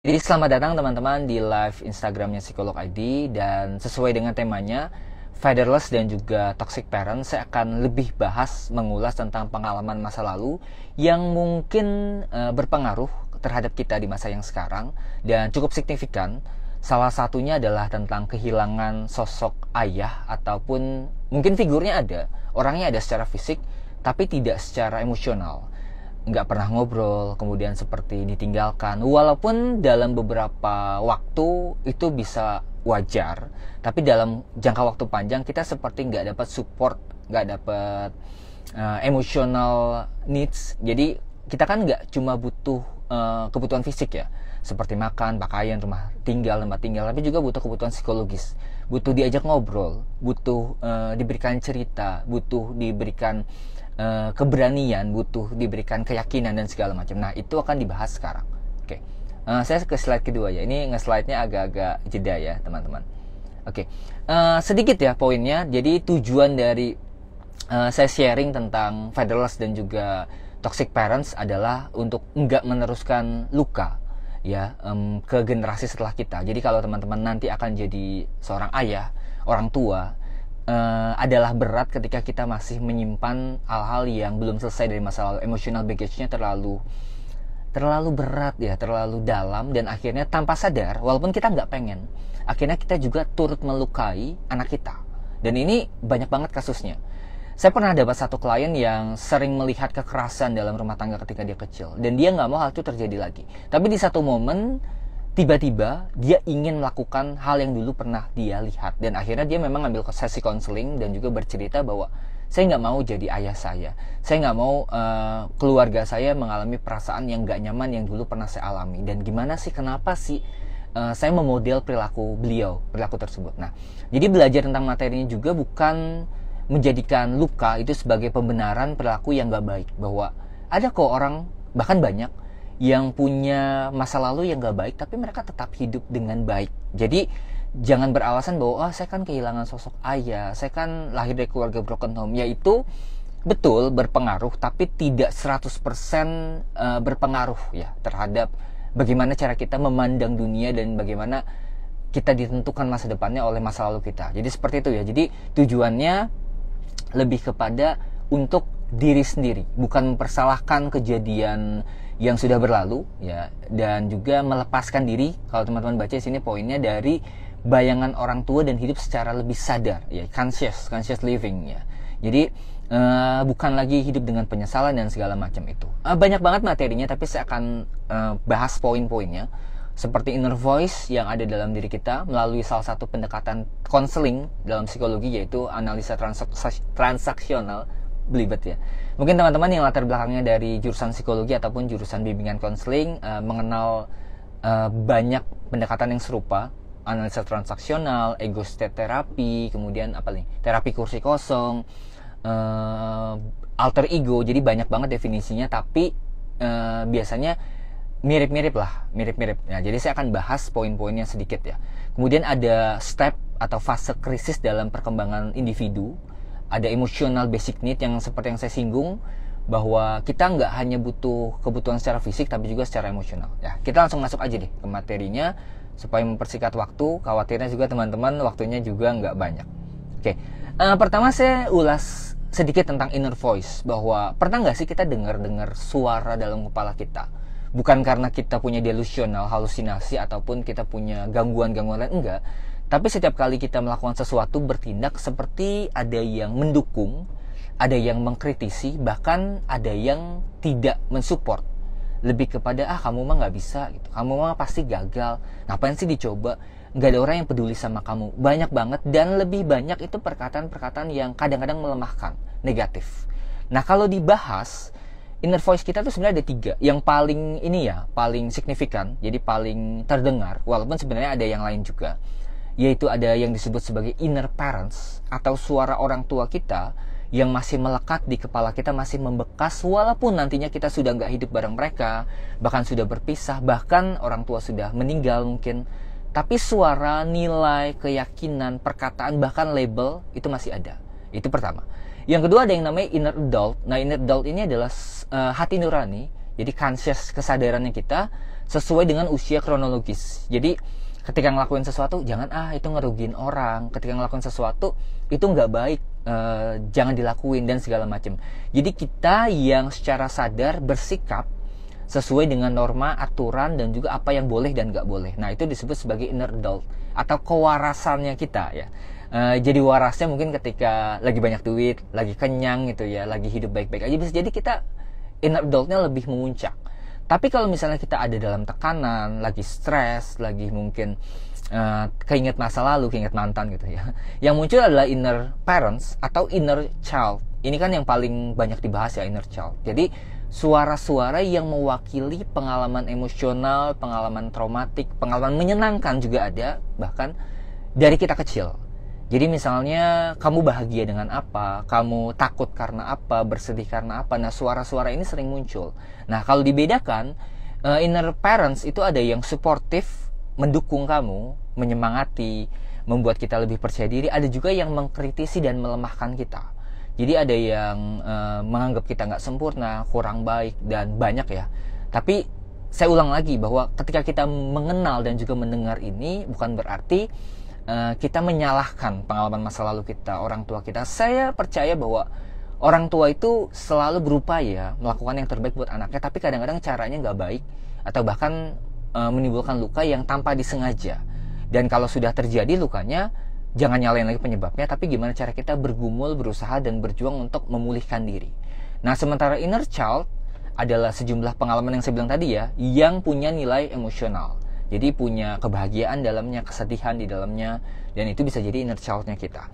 Jadi selamat datang teman-teman di live Instagramnya Psikolog ID. Dan sesuai dengan temanya Fatherless dan juga Toxic Parents, saya akan lebih mengulas tentang pengalaman masa lalu yang mungkin berpengaruh terhadap kita di masa yang sekarang dan cukup signifikan. Salah satunya adalah tentang kehilangan sosok ayah, ataupun mungkin figurnya ada, orangnya ada secara fisik tapi tidak secara emosional. Nggak pernah ngobrol, kemudian seperti ditinggalkan. Walaupun dalam beberapa waktu itu bisa wajar, tapi dalam jangka waktu panjang kita seperti nggak dapat support, nggak dapat emotional needs. Jadi kita kan nggak cuma butuh kebutuhan fisik ya, seperti makan, pakaian, tempat tinggal, tapi juga butuh kebutuhan psikologis. Butuh diajak ngobrol, butuh diberikan cerita, butuh diberikan keberanian, butuh diberikan keyakinan dan segala macam. Nah, itu akan dibahas sekarang. Oke. Saya ke slide kedua ya. Ini nge-slide-nya agak-agak jeda ya, teman-teman. Oke. Sedikit ya poinnya. Jadi tujuan dari saya sharing tentang fatherless dan juga toxic parents adalah untuk nggak meneruskan luka ya ke generasi setelah kita. Jadi kalau teman-teman nanti akan jadi seorang ayah, orang tua, adalah berat ketika kita masih menyimpan hal-hal yang belum selesai dari masa lalu. Emotional baggage-nya terlalu berat ya, terlalu dalam, dan akhirnya tanpa sadar, walaupun kita nggak pengen, akhirnya kita juga turut melukai anak kita. Dan ini banyak banget kasusnya. Saya pernah dapat satu klien yang sering melihat kekerasan dalam rumah tangga ketika dia kecil, dan dia nggak mau hal itu terjadi lagi. Tapi di satu momen tiba-tiba dia ingin melakukan hal yang dulu pernah dia lihat, dan akhirnya dia memang ambil sesi konseling dan juga bercerita bahwa saya nggak mau jadi ayah saya nggak mau keluarga saya mengalami perasaan yang nggak nyaman yang dulu pernah saya alami, dan gimana sih, kenapa sih saya memodel perilaku tersebut. Nah, jadi belajar tentang materinya juga bukan menjadikan luka itu sebagai pembenaran perilaku yang nggak baik, bahwa ada kok orang, bahkan banyak yang punya masa lalu yang gak baik, tapi mereka tetap hidup dengan baik. Jadi jangan beralasan bahwa saya kan kehilangan sosok ayah, saya kan lahir dari keluarga broken home. Yaitu betul berpengaruh, tapi tidak 100% berpengaruh ya terhadap bagaimana cara kita memandang dunia dan bagaimana kita ditentukan masa depannya oleh masa lalu kita. Jadi seperti itu ya. Jadi tujuannya lebih kepada untuk diri sendiri, bukan mempersalahkan kejadian yang sudah berlalu ya, dan juga melepaskan diri. Kalau teman-teman baca di sini poinnya dari bayangan orang tua dan hidup secara lebih sadar ya, conscious living ya. Jadi bukan lagi hidup dengan penyesalan dan segala macam itu. Banyak banget materinya, tapi saya akan bahas poin-poinnya, seperti inner voice yang ada dalam diri kita melalui salah satu pendekatan konseling dalam psikologi, yaitu analisa transaksional. Belibet ya. Mungkin teman-teman yang latar belakangnya dari jurusan psikologi ataupun jurusan bimbingan konseling mengenal banyak pendekatan yang serupa, analisa transaksional, ego state terapi, kemudian apa nih, terapi kursi kosong, alter ego. Jadi banyak banget definisinya, tapi biasanya mirip-mirip. Nah, jadi saya akan bahas poin-poinnya sedikit ya. Kemudian ada step atau fase krisis dalam perkembangan individu. Ada emotional basic need yang seperti yang saya singgung, bahwa kita nggak hanya butuh kebutuhan secara fisik, tapi juga secara emosional. Ya, kita langsung masuk aja deh ke materinya, supaya mempersingkat waktu. Khawatirnya juga teman-teman waktunya juga nggak banyak. Oke, pertama saya ulas sedikit tentang inner voice, bahwa pernah nggak sih kita dengar suara dalam kepala kita? Bukan karena kita punya delusional, halusinasi, ataupun kita punya gangguan-gangguan lain, enggak. Tapi setiap kali kita melakukan sesuatu, bertindak, seperti ada yang mendukung, ada yang mengkritisi, bahkan ada yang tidak mensupport. Lebih kepada, kamu mah gak bisa, gitu. Kamu mah pasti gagal, ngapain sih dicoba, gak ada orang yang peduli sama kamu. Banyak banget, dan lebih banyak itu perkataan-perkataan yang kadang-kadang melemahkan, negatif. Nah, kalau dibahas, inner voice kita tuh sebenarnya ada 3. Yang paling ini ya, paling signifikan, jadi paling terdengar, walaupun sebenarnya ada yang lain juga. Yaitu ada yang disebut sebagai inner parents, atau suara orang tua kita yang masih melekat di kepala kita, masih membekas, walaupun nantinya kita sudah nggak hidup bareng mereka, bahkan sudah berpisah, bahkan orang tua sudah meninggal mungkin, tapi suara, nilai, keyakinan, perkataan, bahkan label itu masih ada. Itu pertama. Yang kedua ada yang namanya inner adult. Nah, inner adult ini adalah hati nurani, jadi conscious, kesadarannya kita sesuai dengan usia kronologis. Jadi ketika ngelakuin sesuatu, jangan itu ngerugiin orang. Ketika ngelakuin sesuatu itu nggak baik, jangan dilakuin dan segala macam. Jadi kita yang secara sadar bersikap sesuai dengan norma, aturan, dan juga apa yang boleh dan nggak boleh. Nah, itu disebut sebagai inner adult atau kewarasannya kita ya. Jadi warasnya mungkin ketika lagi banyak duit, lagi kenyang gitu ya, lagi hidup baik-baik aja, bisa jadi kita inner adultnya lebih memuncak. Tapi kalau misalnya kita ada dalam tekanan, lagi stres, lagi mungkin keinget masa lalu, keinget mantan gitu ya, yang muncul adalah inner parents atau inner child. Ini kan yang paling banyak dibahas ya, inner child. Jadi suara-suara yang mewakili pengalaman emosional, pengalaman traumatik, pengalaman menyenangkan juga ada, bahkan dari kita kecil. Jadi misalnya kamu bahagia dengan apa, kamu takut karena apa, bersedih karena apa. Nah, suara-suara ini sering muncul. Nah, kalau dibedakan, inner parents itu ada yang suportif, mendukung kamu, menyemangati, membuat kita lebih percaya diri. Ada juga yang mengkritisi dan melemahkan kita. Jadi ada yang menganggap kita nggak sempurna, kurang baik, dan banyak ya. Tapi saya ulang lagi bahwa ketika kita mengenal dan juga mendengar ini, bukan berarti kita menyalahkan pengalaman masa lalu kita, orang tua kita. Saya percaya bahwa orang tua itu selalu berupaya melakukan yang terbaik buat anaknya, tapi kadang-kadang caranya nggak baik, atau bahkan menimbulkan luka yang tanpa disengaja. Dan kalau sudah terjadi lukanya, jangan nyalain lagi penyebabnya, tapi gimana cara kita bergumul, berusaha, dan berjuang untuk memulihkan diri. Nah, sementara inner child adalah sejumlah pengalaman yang saya bilang tadi ya, yang punya nilai emosional. Jadi punya kebahagiaan dalamnya, kesedihan di dalamnya, dan itu bisa jadi inner child-nya kita.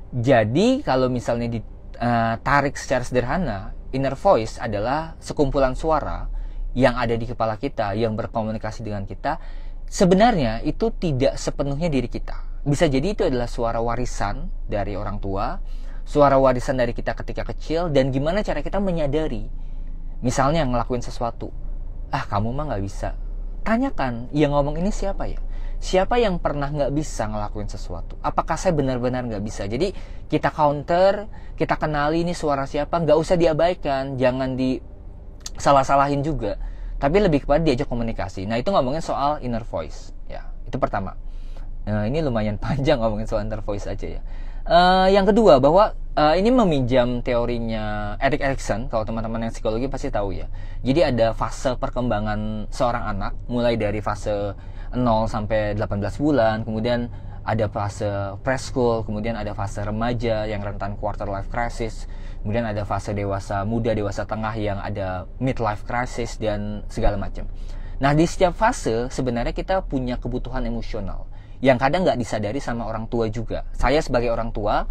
Jadi kalau misalnya ditarik secara sederhana, inner voice adalah sekumpulan suara yang ada di kepala kita, yang berkomunikasi dengan kita. Sebenarnya itu tidak sepenuhnya diri kita. Bisa jadi itu adalah suara warisan dari orang tua, suara warisan dari kita ketika kecil, dan gimana cara kita menyadari. Misalnya ngelakuin sesuatu, kamu mah gak bisa. Tanyakan, yang ngomong ini siapa ya? Siapa yang pernah gak bisa ngelakuin sesuatu? Apakah saya benar-benar gak bisa? Jadi kita counter, kita kenali ini suara siapa, gak usah diabaikan, jangan disalah-salahin juga, tapi lebih kepada diajak komunikasi. Nah, itu ngomongin soal inner voice ya, itu pertama. Ini lumayan panjang ngomongin soal inner voice aja ya. Yang kedua, bahwa ini meminjam teorinya Erik Erikson. Kalau teman-teman yang psikologi pasti tahu ya. Jadi ada fase perkembangan seorang anak, mulai dari fase 0 sampai 18 bulan, kemudian ada fase preschool, kemudian ada fase remaja yang rentan quarter life crisis, kemudian ada fase dewasa muda, dewasa tengah yang ada midlife crisis, dan segala macam. Nah, di setiap fase sebenarnya kita punya kebutuhan emosional yang kadang nggak disadari sama orang tua juga. Saya sebagai orang tua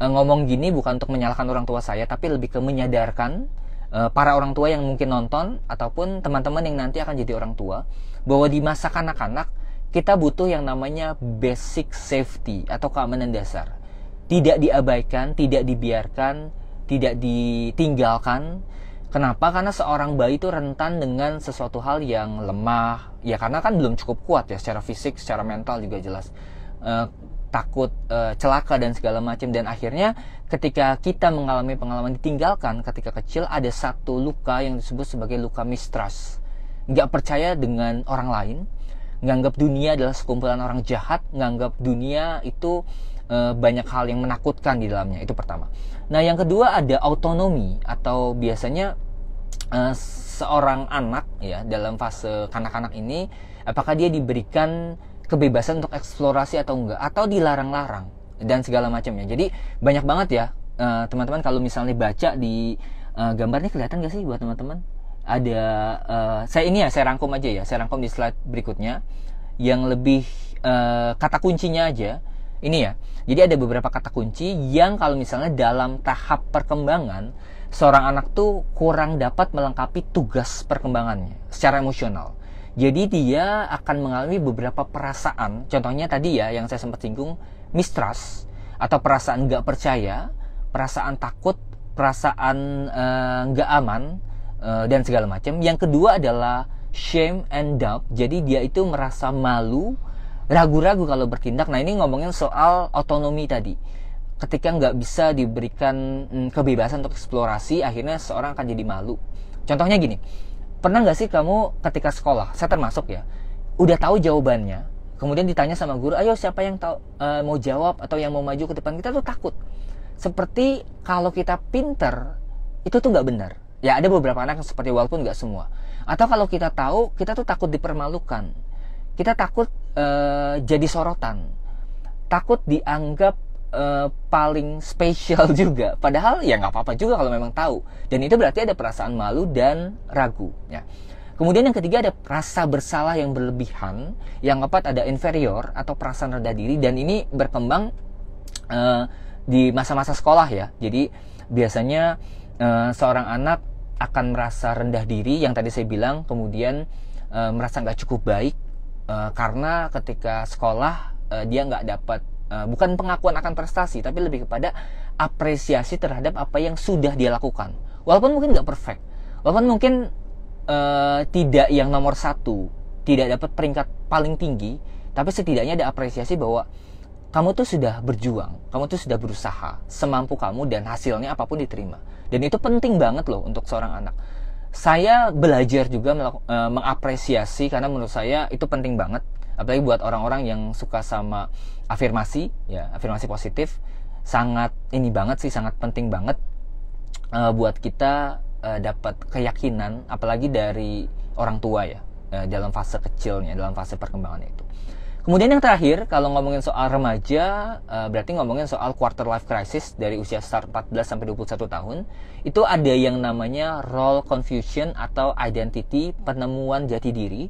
ngomong gini bukan untuk menyalahkan orang tua saya, tapi lebih ke menyadarkan para orang tua yang mungkin nonton ataupun teman-teman yang nanti akan jadi orang tua, bahwa di masa kanak-kanak kita butuh yang namanya basic safety atau keamanan dasar. Tidak diabaikan, tidak dibiarkan, tidak ditinggalkan. Kenapa? Karena seorang bayi itu rentan dengan sesuatu hal yang lemah. Ya karena kan belum cukup kuat ya secara fisik, secara mental juga jelas. Takut celaka dan segala macam. Dan akhirnya ketika kita mengalami pengalaman ditinggalkan ketika kecil, ada satu luka yang disebut sebagai luka mistrust. Nggak percaya dengan orang lain, nganggap dunia adalah sekumpulan orang jahat, nganggap dunia itu banyak hal yang menakutkan di dalamnya. Itu pertama. Nah, yang kedua ada autonomi, atau biasanya seorang anak ya dalam fase kanak-kanak ini, apakah dia diberikan kebebasan untuk eksplorasi atau enggak, atau dilarang-larang dan segala macamnya. Jadi banyak banget ya teman-teman, kalau misalnya baca di gambarnya kelihatan gak sih buat teman-teman? Ada saya rangkum aja ya, saya rangkum di slide berikutnya yang lebih kata kuncinya aja. Ini ya, jadi ada beberapa kata kunci yang kalau misalnya dalam tahap perkembangan seorang anak tuh kurang dapat melengkapi tugas perkembangannya secara emosional. Jadi dia akan mengalami beberapa perasaan. Contohnya tadi ya yang saya sempat singgung, mistrust atau perasaan nggak percaya, perasaan takut, perasaan nggak aman, dan segala macam. Yang kedua adalah shame and doubt. Jadi dia itu merasa malu, ragu-ragu kalau bertindak. Nah, ini ngomongin soal otonomi tadi. Ketika nggak bisa diberikan kebebasan untuk eksplorasi, akhirnya seorang akan jadi malu. Contohnya gini, Pernah nggak sih kamu ketika sekolah, saya termasuk ya, udah tahu jawabannya, kemudian ditanya sama guru, ayo siapa yang tahu mau jawab atau yang mau maju ke depan, kita tuh takut. Seperti kalau kita pinter, itu tuh nggak benar. Ya ada beberapa anak yang seperti, walaupun nggak semua. Atau kalau kita tahu, kita tuh takut dipermalukan. Kita takut jadi sorotan. Takut dianggap paling spesial juga. Padahal ya nggak apa-apa juga kalau memang tahu. Dan itu berarti ada perasaan malu dan ragu. Ya. Kemudian yang ketiga ada rasa bersalah yang berlebihan. Yang keempat ada inferior atau perasaan rendah diri. Dan ini berkembang di masa-masa sekolah ya. Jadi biasanya seorang anak akan merasa rendah diri yang tadi saya bilang. Kemudian merasa nggak cukup baik karena ketika sekolah dia nggak dapat bukan pengakuan akan prestasi, tapi lebih kepada apresiasi terhadap apa yang sudah dia lakukan. Walaupun mungkin nggak perfect, walaupun mungkin tidak yang nomor 1, tidak dapat peringkat paling tinggi, tapi setidaknya ada apresiasi bahwa kamu tuh sudah berjuang, kamu tuh sudah berusaha semampu kamu dan hasilnya apapun diterima. Dan itu penting banget loh untuk seorang anak. Saya belajar juga mengapresiasi karena menurut saya itu penting banget. Apalagi buat orang-orang yang suka sama afirmasi, ya afirmasi positif, sangat ini banget sih, sangat penting banget buat kita dapat keyakinan, apalagi dari orang tua ya, dalam fase kecilnya, dalam fase perkembangannya itu. Kemudian yang terakhir, kalau ngomongin soal remaja, berarti ngomongin soal quarter life crisis dari usia start 14 sampai 21 tahun. Itu ada yang namanya role confusion atau identity, penemuan jati diri.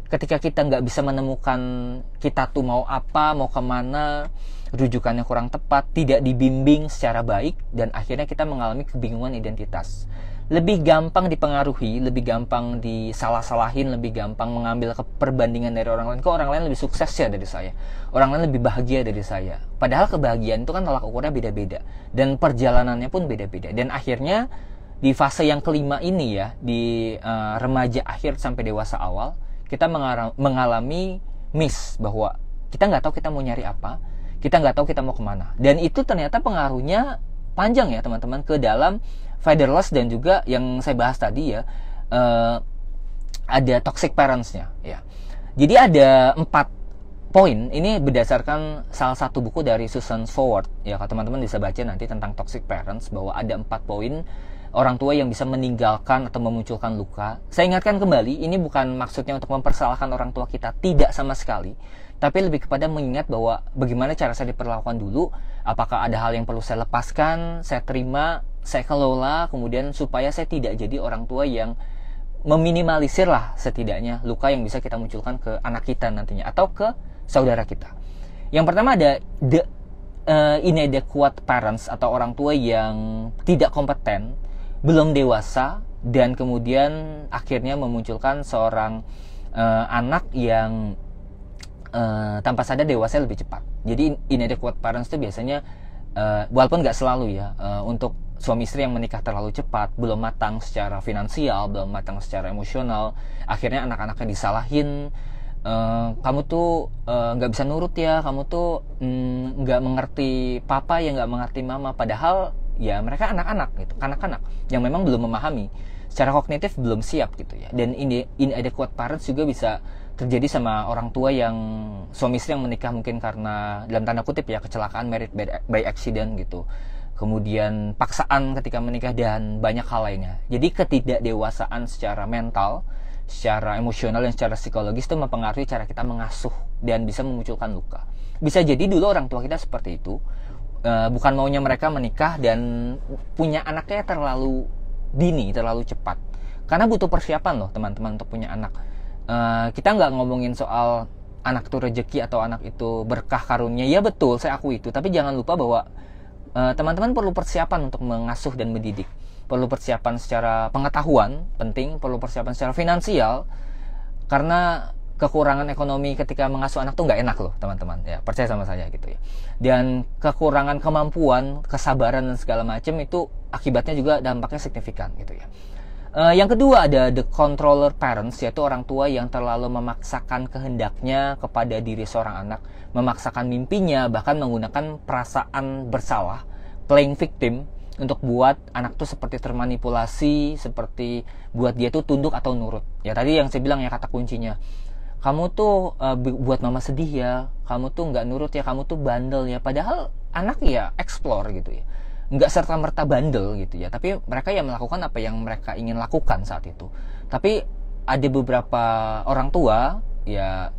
Ketika kita nggak bisa menemukan kita tuh mau apa, mau kemana, rujukannya kurang tepat, tidak dibimbing secara baik, dan akhirnya kita mengalami kebingungan identitas. Lebih gampang dipengaruhi, lebih gampang disalah-salahin, lebih gampang mengambil perbandingan dari orang lain. Kok orang lain lebih sukses ya dari saya? Orang lain lebih bahagia dari saya. Padahal kebahagiaan itu kan tolak ukurnya beda-beda. Dan perjalanannya pun beda-beda. Dan akhirnya di fase yang kelima ini ya, di remaja akhir sampai dewasa awal, kita mengalami miss bahwa kita nggak tahu kita mau nyari apa, kita nggak tahu kita mau kemana. Dan itu ternyata pengaruhnya panjang ya teman-teman ke dalam fatherless dan juga yang saya bahas tadi ya, ada toxic parents-nya ya. Jadi ada 4 poin, ini berdasarkan salah satu buku dari Susan Forward ya, kalau teman-teman bisa baca nanti tentang toxic parents, bahwa ada 4 poin orang tua yang bisa meninggalkan atau memunculkan luka. Saya ingatkan kembali, ini bukan maksudnya untuk mempersalahkan orang tua kita, tidak sama sekali, tapi lebih kepada mengingat bahwa bagaimana cara saya diperlakukan dulu, apakah ada hal yang perlu saya lepaskan, saya terima, saya kelola, kemudian supaya saya tidak jadi orang tua yang meminimalisir lah setidaknya luka yang bisa kita munculkan ke anak kita nantinya atau ke saudara kita. Yang pertama ada inadequate parents atau orang tua yang tidak kompeten, belum dewasa, dan kemudian akhirnya memunculkan seorang anak yang tanpa sadar dewasa lebih cepat. Jadi inadequate parents itu biasanya walaupun nggak selalu ya, untuk suami istri yang menikah terlalu cepat, belum matang secara finansial, belum matang secara emosional, akhirnya anak-anaknya disalahin, kamu tuh nggak bisa nurut ya, kamu tuh nggak mengerti papa ya, nggak mengerti mama. Padahal ya mereka anak-anak gitu, anak-anak yang memang belum memahami secara kognitif, belum siap gitu ya. Dan inadequate parents juga bisa terjadi sama orang tua yang suami istri yang menikah mungkin karena dalam tanda kutip ya kecelakaan, married by accident gitu, kemudian paksaan ketika menikah dan banyak hal lainnya. Jadi ketidakdewasaan secara mental, secara emosional dan secara psikologis itu mempengaruhi cara kita mengasuh dan bisa memunculkan luka. Bisa jadi dulu orang tua kita seperti itu, bukan maunya mereka menikah dan punya anaknya terlalu dini, terlalu cepat. Karena butuh persiapan loh teman-teman untuk punya anak. Kita nggak ngomongin soal anak itu rezeki atau anak itu berkah karunia. Ya betul, saya akui itu. Tapi jangan lupa bahwa teman-teman perlu persiapan untuk mengasuh dan mendidik. Perlu persiapan secara pengetahuan, penting. Perlu persiapan secara finansial. Karena kekurangan ekonomi ketika mengasuh anak tuh nggak enak loh teman-teman ya, percaya sama saya gitu ya. Dan kekurangan kemampuan, kesabaran dan segala macam itu akibatnya juga dampaknya signifikan gitu ya. Yang kedua ada the controller parents, yaitu orang tua yang terlalu memaksakan kehendaknya kepada diri seorang anak, memaksakan mimpinya, bahkan menggunakan perasaan bersalah, playing victim untuk buat anak tuh seperti termanipulasi, seperti buat dia tuh tunduk atau nurut. Ya tadi yang saya bilang ya, kata kuncinya, kamu tuh buat mama sedih ya, kamu tuh nggak nurut ya, kamu tuh bandel ya. Padahal anak ya explore gitu ya, nggak serta merta bandel gitu ya, tapi mereka ya melakukan apa yang mereka ingin lakukan saat itu. Tapi ada beberapa orang tua ya,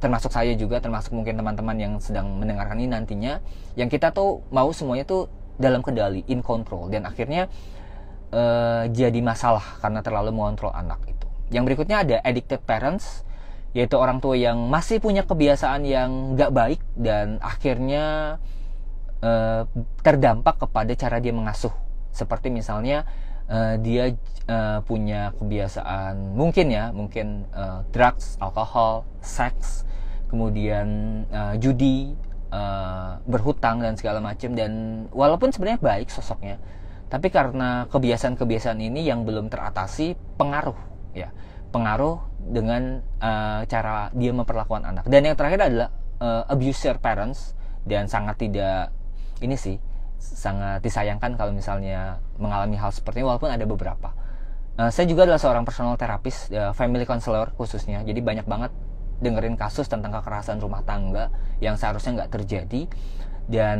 termasuk saya juga, termasuk mungkin teman-teman yang sedang mendengarkan ini nantinya, yang kita tuh mau semuanya tuh dalam kendali, in control, dan akhirnya jadi masalah karena terlalu mengontrol anak itu. Yang berikutnya ada addicted parents, yaitu orang tua yang masih punya kebiasaan yang nggak baik dan akhirnya terdampak kepada cara dia mengasuh. Seperti misalnya dia punya kebiasaan mungkin drugs, alkohol, seks, kemudian judi, berhutang dan segala macam. Dan walaupun sebenarnya baik sosoknya, tapi karena kebiasaan-kebiasaan ini yang belum teratasi, pengaruh dengan cara dia memperlakukan anak. Dan yang terakhir adalah abuser parents, dan sangat disayangkan kalau misalnya mengalami hal seperti ini, walaupun ada beberapa. Saya juga adalah seorang personal therapist, family counselor khususnya, jadi banyak banget dengerin kasus tentang kekerasan rumah tangga yang seharusnya nggak terjadi. Dan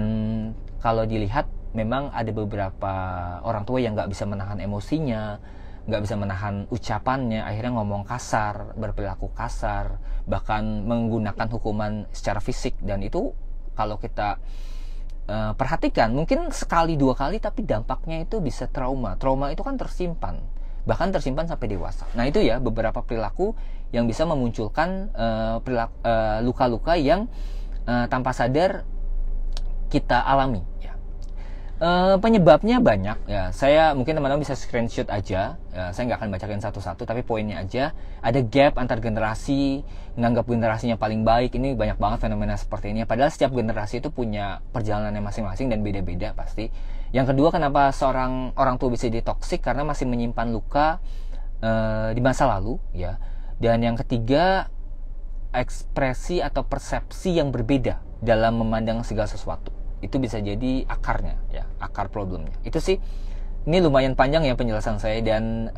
kalau dilihat, memang ada beberapa orang tua yang nggak bisa menahan emosinya, nggak bisa menahan ucapannya, akhirnya ngomong kasar, berperilaku kasar, bahkan menggunakan hukuman secara fisik. Dan itu kalau kita perhatikan, mungkin sekali dua kali, tapi dampaknya itu bisa trauma itu kan tersimpan, bahkan tersimpan sampai dewasa. Nah itu ya beberapa perilaku yang bisa memunculkan luka-luka yang tanpa sadar kita alami ya. Penyebabnya banyak ya, mungkin teman-teman bisa screenshot aja ya, saya nggak akan bacakan satu-satu, tapi poinnya aja. Ada gap antar generasi, menganggap generasinya paling baik. Ini banyak banget fenomena seperti ini, padahal setiap generasi itu punya perjalanannya masing-masing dan beda-beda pasti. Yang kedua, kenapa seorang orang tua bisa jadi toksik? Karena masih menyimpan luka di masa lalu ya. Dan yang ketiga, ekspresi atau persepsi yang berbeda dalam memandang segala sesuatu. Itu bisa jadi akarnya ya, akar problemnya. Itu sih, ini lumayan panjang ya penjelasan saya. Dan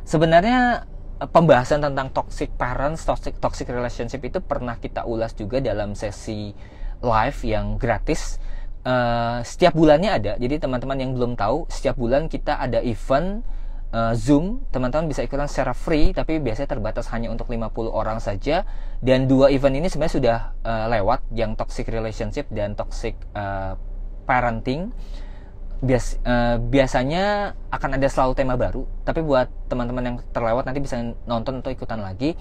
sebenarnya pembahasan tentang toxic parents, toxic relationship itu pernah kita ulas juga dalam sesi live yang gratis. Setiap bulannya ada. Jadi teman-teman yang belum tahu, setiap bulan kita ada event Zoom. Teman-teman bisa ikutan secara free, tapi biasanya terbatas hanya untuk 50 orang saja. Dan 2 event ini sebenarnya sudah lewat, yang toxic relationship dan toxic parenting. Biasanya akan ada selalu tema baru, tapi buat teman-teman yang terlewat nanti bisa nonton atau ikutan lagi.